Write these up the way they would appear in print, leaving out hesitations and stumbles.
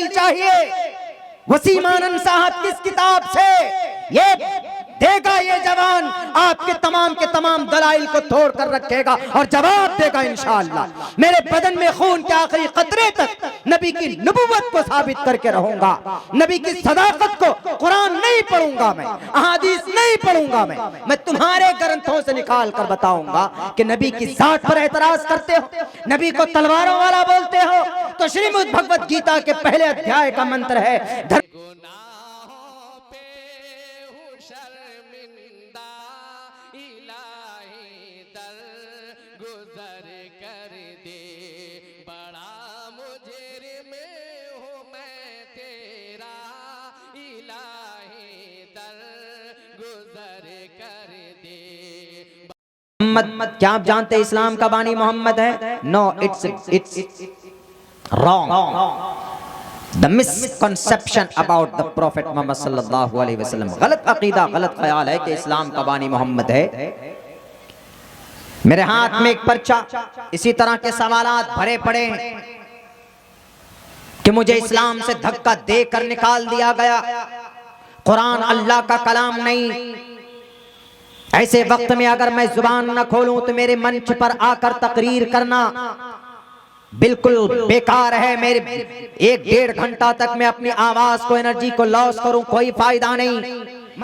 दलील चाहिए। वसीम आनंद साहब किस किताब से ये देगा ये जवान आपके तमाम दलाइल को तोड़ कर रखेगा और जवाब देगा इंशाअल्लाह। मेरे बदन में खून के आखिरी कतरे तक नबी की नबुव्वत को साबित करके रहूंगा। नबी की सदाकत को कुरान नहीं पढ़ूंगा मैं, अहादीस नहीं पढ़ूंगा मैं तुम्हारे ग्रंथों से निकाल कर बताऊंगा कि नबी की जात पर एतराज करते हो, नबी को तलवारों वाला बोलते हो। तो श्रीमद् भगवत गीता के पहले अध्याय का मंत्र है मोहम्मद। क्या आप जानते इस्लाम का बानी मोहम्मद है? No, it's wrong. The misconception about the prophet Muhammad सल्लल्लाहु अलैहि वसल्लम। गलत अकीदा, गलत ख्याल है कि इस्लाम का बानी मोहम्मद है। मेरे हाथ में एक पर्चा, इसी तरह के सवालात भरे पड़े हैं कि मुझे इस्लाम से धक्का देकर निकाल दिया गया, कुरान अल्लाह का कलाम नहीं। ऐसे वक्त में अगर मैं जुबान न खोलूं तो मेरे मंच पर आकर तकरीर करना बिल्कुल बेकार है। मेरे 1-1.5 घंटा तक मैं अपनी आवाज को, एनर्जी को लॉस करूं, कोई फायदा नहीं।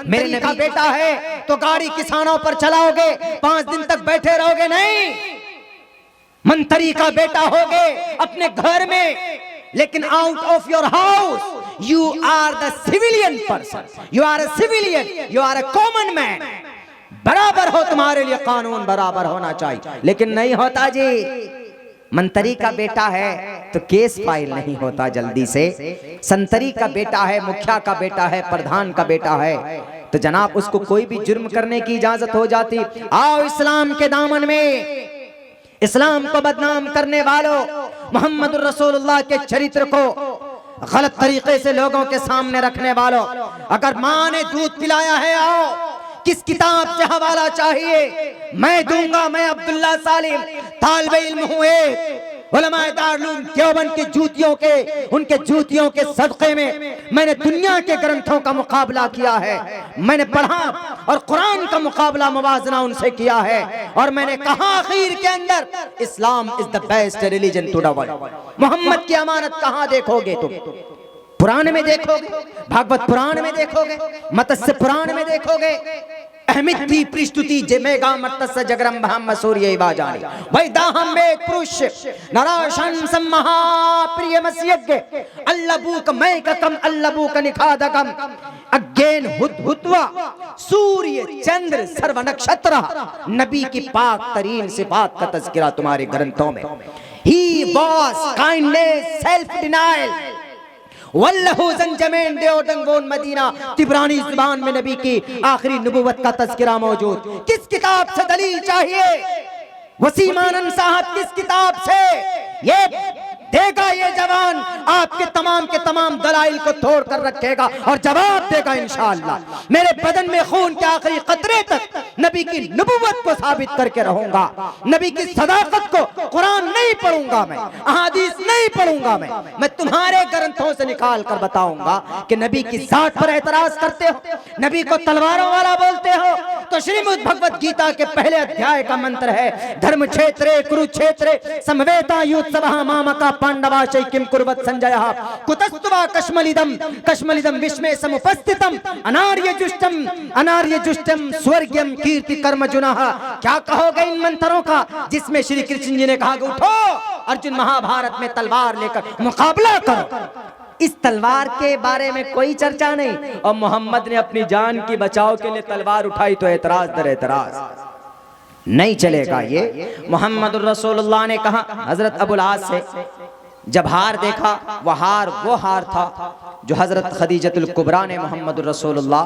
मेरे नबी का बेटा है तो गाड़ी किसानों पर चलाओगे, 5 दिन तक बैठे रहोगे? नहीं, मंत्री का बेटा होगे अपने घर में, लेकिन out of your house you are the civilian person, you are a civilian, you are a common man. बराबर हो, तुम्हारे लिए कानून बराबर होना चाहिए, लेकिन नहीं होता जी। मंत्री का बेटा है तो केस फाइल नहीं होता जल्दी से। संतरी का बेटा है, मुखिया का बेटा है, प्रधान का बेटा है, तो जनाब उसको कोई भी जुर्म करने की इजाजत हो जाती। आओ इस्लाम के दामन में, इस्लाम को बदनाम करने वालों, मोहम्मद रसूलुल्लाह के चरित्र को गलत तरीके से लोगों के सामने रखने वालों, अगर माँ ने दूध पिलाया है, आओ किस किताब से हवाला चाहिए मैं दूंगा। मैं अब्दुल्ला सालिम तालिबे इल्म हुए, उलमाए दारुल देवबंद की जूतियों के, उनके जूतियों के सदक़े में मैंने दुनिया के ग्रंथों का मुकाबला किया है। मैंने पढ़ा और कुरान का मुकाबला, मुवाजना उनसे किया है, और मैंने कहा आखिर के अंदर Islam is the best religion to the world. Mohammad की अमानत कहाँ देखोगे तुम? पुराण में देखोगे, भागवत पुराण में देखोगे, मत्स्य पुराण में देखोगे। अहमिति प्रस्तुति जमेगा मत्स्य जगरम भाम सूर्य बाजानी वैदाहम में पुरुष नराशन सम्महा प्रिय मस्यज्ञ अल्लबूक मैककम अल्लबूक निखादकम अज्ञेन हुतवा सूर्य चंद्र सर्व नक्षत्र। नबी की पाक तरीन सिफात का तज़किरा तुम्हारे ग्रंथों में। He was kindness, self denial, वल्लहु ज़ंजमैन देओडंगोन मदीना। तिब्रानी ज़ुबान में नबी की आखिरी नबुव्वत का तज़किरा मौजूद। किस किताब से दलील चाहिए? वसीम आनंद साहब किस किताब से ये देगा ये जवान आपके तमाम दलाइल को तोड़ कर रखेगा और जवाब देगा इंशाअल्लाह। मेरे बदन में खून के आखिरी कतरे तक नबी की नबुव्वत को साबित करके रहूंगा। नबी की सदाकत को कुरान नहीं पढ़ूंगा मैं, अहादीस नहीं पढ़ूंगा मैं तुम्हारे ग्रंथों से निकाल कर बताऊंगा कि नबी की जात पर एतराज करते हो, नबी को तलवारों वाला बोलते हो। तो श्रीमद् भगवत गीता के पहले अध्याय का मंत्र है धर्म क्षेत्रे कुरुक्षेत्रे समवेता युत्सवः मामका पांडवा शैकिम कुर्वत संजयः कुतस्तवा कश्मलिदम विस्मय समुपस्थितम अनार्य जुष्टम स्वर्गम कीर्ति कर्मजुनः। क्या कहोगे इन मंत्रों का जिसमें श्री कृष्ण जी ने कहा कि उठो अर्जुन महाभारत में तलवार लेकर मुकाबला करो। इस तलवार के बारे में कोई चर्चा नहीं, और मोहम्मद ने अपनी जान की बचाव के लिए तलवार उठाई तो एतराज दर एतराज नहीं चलेगा। ये मोहम्मद रसूलुल्लाह ने कहा हजरत अबुल आस से जब हार देखा, वो हार था जो हजरत खदीजतुल कुबरा ने मोहम्मद रसूलुल्लाह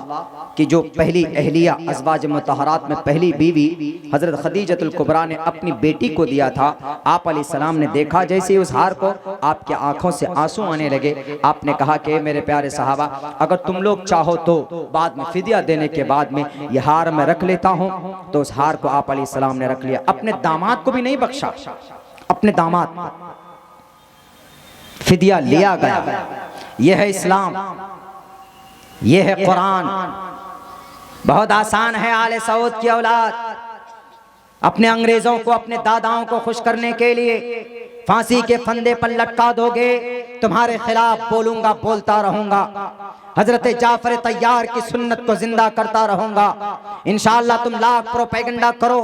की जो पहली अहलिया अज़वाज मुतहरात में पहली बीवी हजरत खदीजतुल कुबरा ने अपनी बेटी को दिया था। आप अलैहिस्सलाम ने देखा जैसे ही उस हार को, आपके आंखों से आंसू आने लगे। आपने कहा कि मेरे प्यारे सहाबा, अगर तुम लोग चाहो तो बाद में फिदिया देने के बाद में यह हार मैं रख लेता हूँ। तो उस हार को आप अलैहिस्सलाम ने रख लिया। अपने दामाद को भी नहीं बख्शा, अपने दामाद फिदिया लिया गया। ये है इस्लाम, ये है कुरान। बहुत आसान है आले सऊद की औलाद अपने अंग्रेजों को, अपने दादाओं को खुश करने के लिए फांसी के फंदे पर लटका दोगे, तुम्हारे खिलाफ बोलूंगा, बोलता रहूंगा, हजरत जाफर तैयार की सुन्नत को जिंदा करता रहूंगा। इंशाअल्लाह तुम लाख प्रोपेगेंडा करो,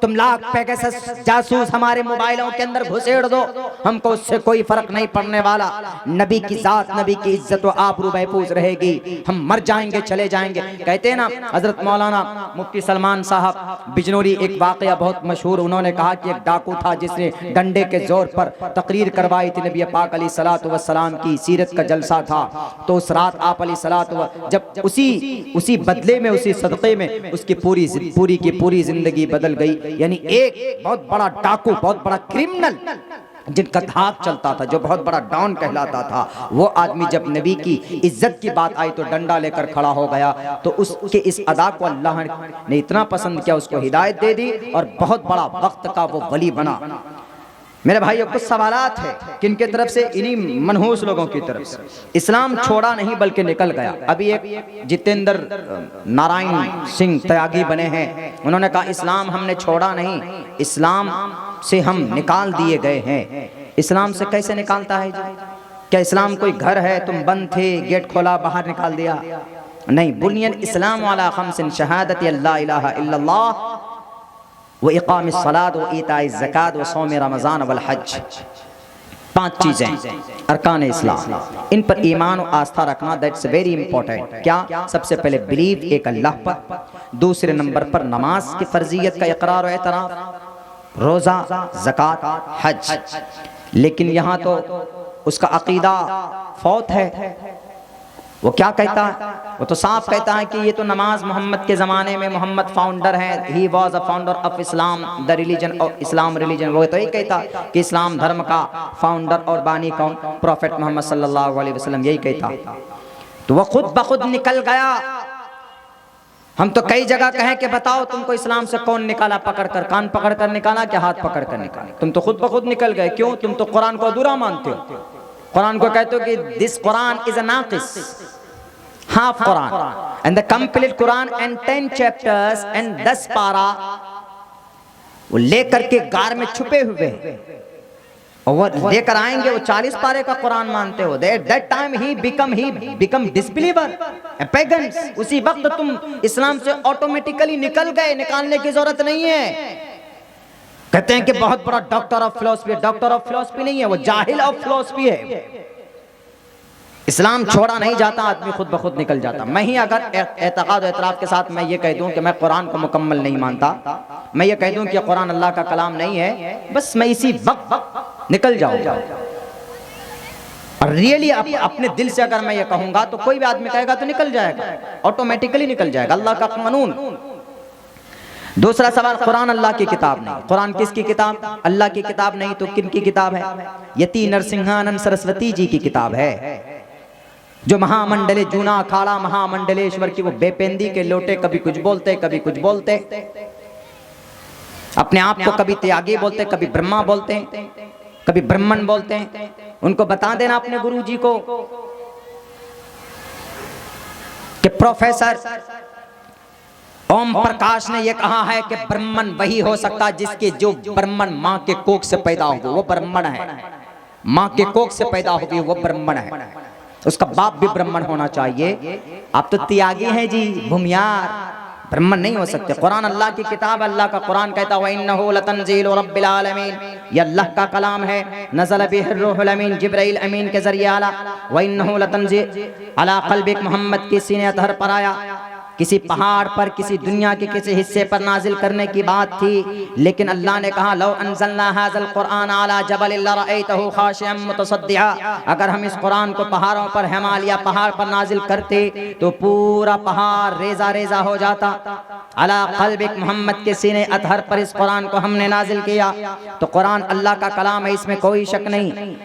तुम लाख पेगासस जासूस हमारे मोबाइलों के अंदर घुसेड़ दो, हमको उससे कोई फर्क नहीं पड़ने वाला। नबी की जात, नबी की इज्जत व आबरू महफूज रहेगी। हम मर जाएंगे, चले जाएंगे। कहते हैं ना हजरत मौलाना मुफ्ती सलमान साहब बिजनौरी, एक वाकया बहुत मशहूर, उन्होंने कहा कि एक डाकू था जिसने डंडे के जोर पर तकरीर करवाई थी नबी पाक अलैहिस्सलातु वस्सलाम की सीरत का जलसा था। तो उस रात आप अलैहिस्सलातु जब उसी बदले में, उसी सदक़े में उसकी पूरी की पूरी जिंदगी बदल गई। यानी एक बहुत बड़ा डाकू, बहुत बड़ा क्रिमिनल जिनका धाक चलता था, जो बहुत बड़ा डॉन कहलाता था, वो आदमी जब नबी की इज्जत की बात आई तो डंडा लेकर खड़ा हो गया। तो उसके इस अदा को अल्लाह ने इतना पसंद किया, उसको हिदायत दे दी और बहुत बड़ा वक्त का वो वली बना। मेरे भाइयों कुछ सवालात है किनके तरफ से, इन्हीं मनहूस लोगों की तरफ से। इस्लाम छोड़ा नहीं बल्कि निकल गया। अभी एक जितेंद्र नारायण सिंह त्यागी बने हैं, उन्होंने कहा इस्लाम हमने छोड़ा नहीं, इस्लाम से हम निकाल दिए गए हैं। इस्लाम से कैसे निकालता है जी? क्या इस्लाम कोई घर है, तुम बंद थे, गेट खोला, बाहर निकाल दिया? नहीं। बुनियन इस्लाम वाला खम्सिन शहादत अल्ला इलाहा इल्लल्लाह व इक़ामिस सलात व ईताइज़ ज़कात व सौम रमज़ान वल हज। 5 चीजें अरकान इस्लाम, इन पर ईमान और आस्था रखना, दैट्स वेरी इंपॉर्टेंट। क्या? सबसे पहले बिलीव एक अल्लाह पर, दूसरे नंबर पर नमाज की फर्जियत का इकरार और एतराफ, रोजा, ज़कात, हज। लेकिन यहाँ तो उसका अकीदा फौत है। वो क्या कहता है? वो तो साफ कहता है कि ये तो नमाज मोहम्मद के ज़माने में, मोहम्मद फाउंडर है, he was a founder of Islam, the religion of Islam religion. वो तो यही कहता कि इस्लाम धर्म का फाउंडर और बानी कौन? प्रॉफेट मोहम्मद सल्लल्लाहु अलैहि वसल्लम, यही कहता। तो वो खुद ब खुद निकल गया। हम तो कई जगह कहें कि बताओ तुमको इस्लाम से कौन निकाला? पकड़ कर, कान पकड़ कर निकाला, क्या हाथ पकड़ कर निकाला? तुम तो खुद ब खुद निकल गए। क्यों? तुम तो कुरान को अधूरा मानते हो। कुरान को कहते हो कि दिस कुरान इज अ नाकिस, half Quran, and the complete Quran and 10 chapters and 10 पारा वो लेकर के गार में छुपे हुए हैं, और वो लेकर आएंगे, वो 40 पारे का कुरान मानते हो। That time he become disbeliever, pagans. उसी वक्त तुम इस्लाम से ऑटोमेटिकली निकल गए, निकालने की जरूरत नहीं है। कहते हैं कि बहुत बड़ा doctor of philosophy, doctor of philosophy नहीं है, वो जाहिल ऑफ फिलॉसफी है। इस्लाम छोड़ा नहीं जाता, आदमी खुद ब खुद निकल जाता। मैं ही अगर एतकाद एतराफ़ के साथ मैं ये कह दूं कि मैं कुरान को मुकम्मल नहीं मानता, मैं ये कह दूं कि कुरान अल्लाह का कलाम नहीं है, बस मैं इसी वक्त निकल जाऊंगा। और रियली अपने दिल से अगर मैं ये कहूंगा तो कोई भी आदमी कहेगा तो निकल जाएगा, ऑटोमेटिकली निकल जाएगा, अल्लाह का कानून। दूसरा सवाल, कुरान अल्लाह की किताब नहीं। कुरान किसकी किताब? अल्लाह की किताब नहीं तो किन की किताब है? यति नरसिंहानंद सरस्वती जी की किताब है, जो महामंडले जूना अखाड़ा महामंडलेश्वर की वो बेपेंदी के लोटे, कभी कुछ बोलते कभी कुछ बोलते, अपने आप को कभी त्यागी बोलते, कभी ब्रह्मा बोलते, कभी ब्राह्मण बोलते हैं। उनको बता देना अपने गुरुजी को कि प्रोफेसर ओम प्रकाश ने यह कहा है कि ब्राह्मण वही हो सकता जिसके जो ब्राह्मण माँ के कोख से पैदा हो, वो ब्राह्मण है। माँ के कोख से पैदा होगी वो ब्राह्मण है, उसका बाप भी ब्राह्मण होना चाहिए। आप तो त्यागी हैं जी, भूमियार, ब्राह्मण नहीं हो सकते। कुरान अल्लाह की किताब, अल्लाह का कुरान कहता है वइन्नहु लतंजीलु रब्बिल आलमीन, ये अल्लाह का कलाम है। नज़ल बिहिर रूहुल अमीन, जिब्राइल अमीन के जरिए आला। वइन्नहु लतंजील अला क़ल्बिक, मोहम्मद की सीने अतहर पर आया। किसी पहाड़ पर, किसी दुनिया के किसी हिस्से पर नाजिल करने की बात थी, लेकिन अल्लाह ने कहा लौ अंज़लना हाज़ल कुरान अला जबल लरअयतहु खाशिअम मुतसद्दिआ, अगर हम इस कुरान को पहाड़ों पर, हिमालय पहाड़ पर नाजिल करते तो पूरा पहाड़ रेजा रेजा हो जाता। अला क़ल्बिक, मोहम्मद के सीने अतहर पर इस कुरान को हमने नाजिल किया। तो कुरान अल्लाह का कलाम है, इसमें कोई शक नहीं।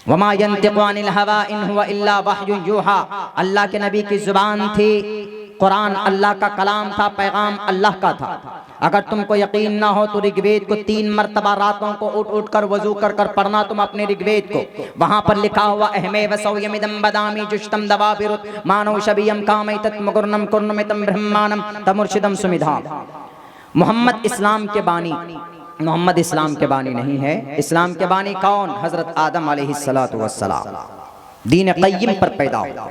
वमा यंतिक़ु अनिल हवा इन हुवा इल्ला वह्युन यूहा, अल्लाह के नबी की जुबान थी, कुरान अल्लाह का कलाम था, पैगाम अल्लाह का था। अगर तुमको यकीन ना हो तो ऋग्वेद को 3 मरतबा रातों को उठ उठ कर वजू कर कर पढ़ना तुम अपने ऋग्वेद को। वहां पर लिखा हुआ अहमे वसौयमिदम बदामी जुष्टम दवाबिरुत मानव शबियम कामैतत मगुर्नम कुर्नमितम ब्रह्मानम तमुर्शिदम सुमिधाम। मोहम्मद इस्लाम के बानी, मोहम्मद इस्लाम के बानी नहीं है। इस्लाम के बानी कौन? हजरत आदम अलैहिस्सलातु वस्सलाम। दीन क़य्यिम पर पैदा हो,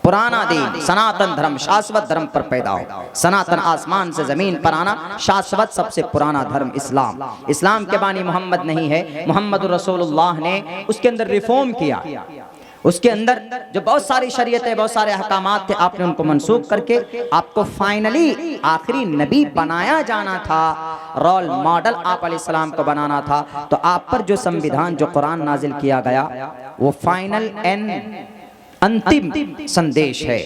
पुराना दीन, सनातन धर्म, शाश्वत धर्म पर पैदा हो। सनातन आसमान से जमीन पर आना, शाश्वत सबसे पुराना धर्म इस्लाम। इस्लाम के बानी मोहम्मद नहीं है, मोहम्मद रसूलुल्लाह ने उसके अंदर रिफॉर्म किया। उसके अंदर जो बहुत सारी शरीयतें, बहुत सारे अहकामात थे, आपने उनको मनसूख करके आपको फाइनली आखिरी नबी बनाया जाना था, रोल मॉडल आप अलैहिस्सलाम को बनाना था। तो आप पर जो संविधान, जो कुरान नाजिल किया गया, वो फाइनल एंड अंतिम संदेश है।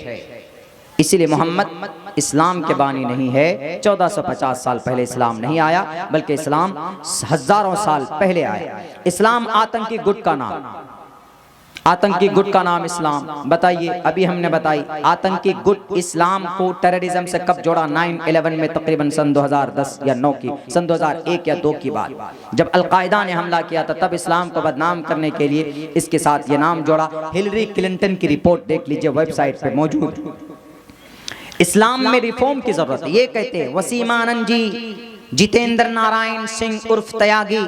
इसीलिए मोहम्मद इस्लाम के बानी नहीं है। 1450 साल पहले इस्लाम नहीं आया, बल्कि इस्लाम हजारों साल पहले आया। इस्लाम आतंकी गुट का नाम, आतंकी गुट का नाम इस्लाम। बताइए, अभी हमने बताई आतंकी गुट इस्लाम को टेररिज्म से कब जोड़ा? 9/11 में, तकरीबन सन 2010 या 9 की, सन 2001 या 2 की बात, जब अलकायदा ने हमला किया था, तब इस्लाम को बदनाम करने के लिए इसके साथ ये नाम जोड़ा। हिलरी क्लिंटन की रिपोर्ट देख लीजिए, वेबसाइट पे मौजूद। इस्लाम में रिफॉर्म की जरूरत है, ये कहते हैं वसीम आनंद जी, जितेंद्र नारायण सिंह उर्फ त्यागी,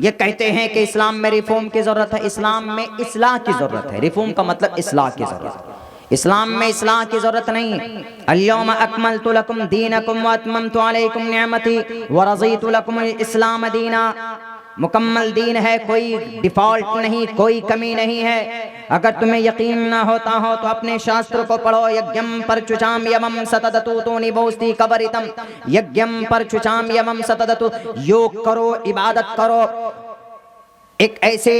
ये कहते हैं कि इस्लाम में रिफॉर्म की जरूरत है, इस्लाम में इस्लाह की जरूरत है। रिफॉर्म का मतलब इस्लाह की जरूरत है, इस्लाम में इस्लाह की जरूरत नहीं है। अल-यौम अकमलतु लकुम दीनकुम व अतममतु अलैकुम निअमती व रज़ीतु लकुम इस्लाम दीना। मुकम्मल दीन है, कोई डिफॉल्ट नहीं, कोई कमी नहीं है। अगर तुम्हें यकीन ना होता हो तो अपने शास्त्र को पढ़ो। यज्ञम परचुचाम यमम सतदतु तो निबोस्ति कबरितम। यज्ञम परचुचाम यमम सतदतु, योग करो, इबादत करो। एक ऐसे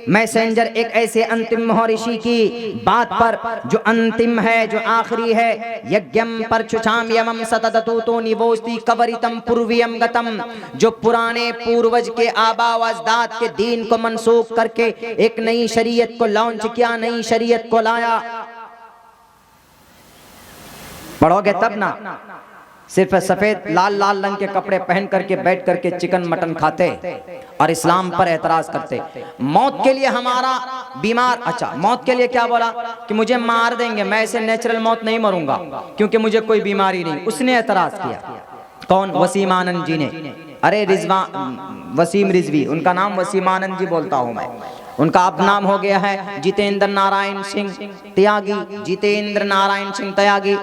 मैसेंजर, एक ऐसे अंतिम महर्षि की बात पर जो अंतिम है, जो आखिरी है। यज्ञम परचुचाम यमम सतदतु तो निवोस्ति कबरितम पूर्वियम गतम, जो पुराने पूर्वज के आबा व अजदाद के दीन को मनसूख करके एक नई शरीयत को लॉन्च किया, नई शरीयत को लाया। पढ़ोगे तब ना, सिर्फ सफेद लाल लाल रंग के कपड़े पहन करके बैठ करके चिकन मटन खाते और इस्लाम पर एतराज करते। मौत के लिए हमारा बीमार, अच्छा मौत के लिए क्या बोला कि मुझे मार देंगे, मैं ऐसे नेचुरल मौत नहीं मरूंगा क्योंकि मुझे कोई बीमारी नहीं। उसने एतराज किया, कौन? वसीम आनंद जी ने। अरे वसीम रिजवी, उनका नाम वसीम आनंद जी बोलता हूं मैं, उनका अब नाम हो गया है जितेंद्र नारायण सिंह त्यागी। जितेंद्र नारायण सिंह त्यागी,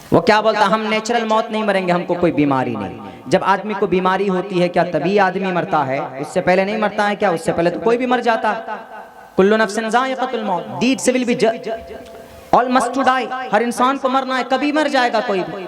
वो क्या बोलता? हम नेचुरल मौत नहीं मरेंगे, हमको कोई बीमारी नहीं। जब आदमी को बीमारी होती है क्या तभी आदमी मरता है? उससे पहले नहीं मरता है क्या? उससे पहले तो कोई भी मर जाता। कुल्लु नफ्सिन ज़ाइक़तुल मौत, दीड से will be all must to die. हर इंसान को मरना है, कभी मर जाएगा कोई भी।